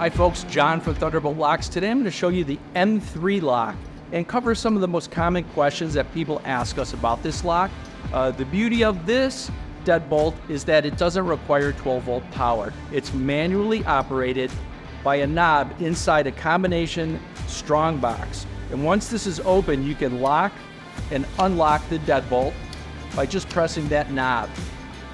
Hi folks, John from Thunderbolt Locks. Today I'm going to show you the M3 lock and cover some of the most common questions that people ask us about this lock. The beauty of this Deadbolt is that it doesn't require 12-volt power. It's manually operated by a knob inside a combination strong box. And once this is open, you can lock and unlock the Deadbolt by just pressing that knob.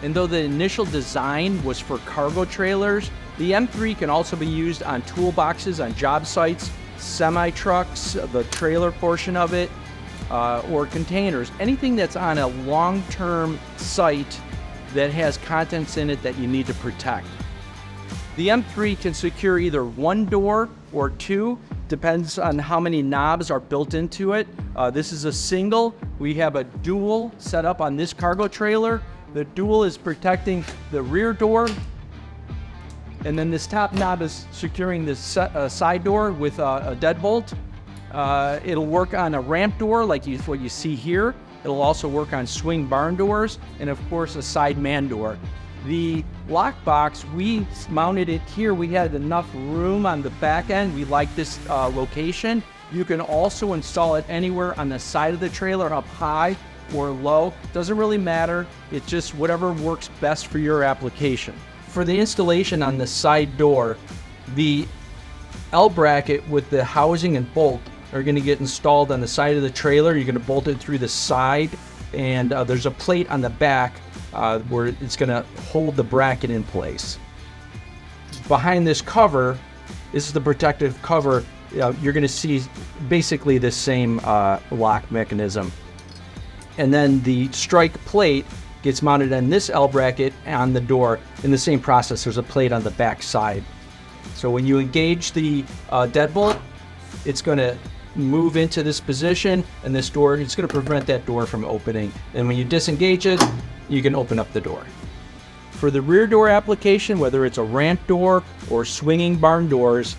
And though the initial design was for cargo trailers, the M3 can also be used on toolboxes on job sites, semi-trucks, the trailer portion of it, or containers. Anything that's on a long-term site that has contents in it that you need to protect. The M3 can secure either one door or two, depends on how many knobs are built into it. This is a single. We have a dual set up on this cargo trailer. The dual is protecting the rear door, and then this top knob is securing this side door with a deadbolt. It'll work on a ramp door like what you see here. It'll also work on swing barn doors, and of course a side man door. The lock box, we mounted it here. We had enough room on the back end. We like this location. You can also install it anywhere on the side of the trailer, up high or low. Doesn't really matter. It's just whatever works best for your application. For the installation on the side door, the L bracket with the housing and bolt are going to get installed on the side of the trailer. You're going to bolt it through the side, and there's a plate on the back where it's going to hold the bracket in place. Behind this cover, this is the protective cover. You're going to see basically the same lock mechanism. And then the strike plate gets mounted on this L bracket on the door. In the same process, there's a plate on the back side. So when you engage the deadbolt, it's going to move into this position, and this door, it's going to prevent that door from opening. And when you disengage it, you can open up the door. For the rear door application, whether it's a ramp door or swinging barn doors,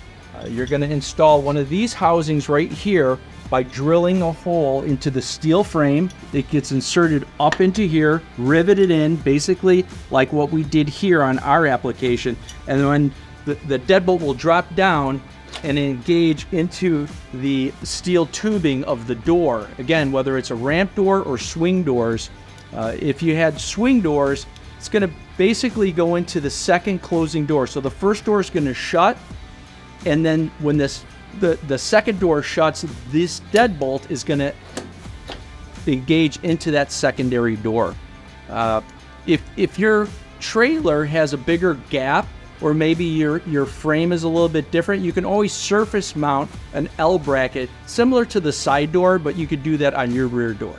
you're going to install one of these housings right here by drilling a hole into the steel frame. It gets inserted up into here, riveted in, basically like what we did here on our application. And when the deadbolt will drop down and engage into the steel tubing of the door. Again, whether it's a ramp door or swing doors, if you had swing doors, it's going to basically go into the second closing door. So the first door is going to shut, and then when the second door shuts, this deadbolt is going to engage into that secondary door. If your trailer has a bigger gap, or maybe your frame is a little bit different, you can always surface mount an L bracket similar to the side door, but you could do that on your rear door.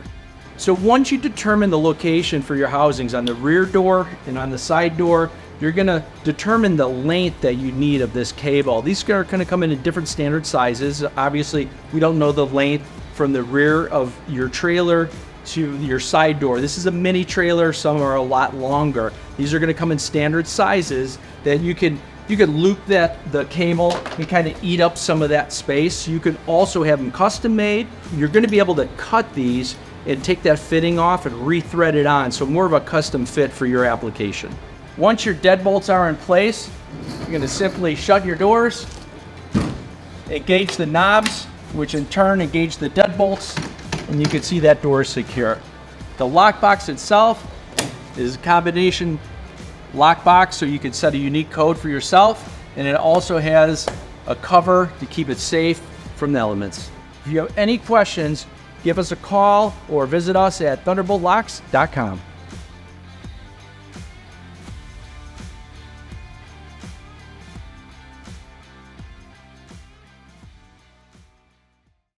So once you determine the location for your housings on the rear door and on the side door, you're going to determine the length that you need of this cable. These are going to come in different standard sizes. Obviously, we don't know the length from the rear of your trailer to your side door. This is a mini trailer. Some are a lot longer. These are going to come in standard sizes that you can loop the cable and kind of eat up some of that space. You can also have them custom made. You're going to be able to cut these and take that fitting off and re-thread it on. So more of a custom fit for your application. Once your deadbolts are in place, you're going to simply shut your doors, engage the knobs, which in turn engage the deadbolts, and you can see that door is secure. The lockbox itself is a combination lockbox, so you can set a unique code for yourself, and it also has a cover to keep it safe from the elements. If you have any questions, give us a call or visit us at thunderboltlocks.com.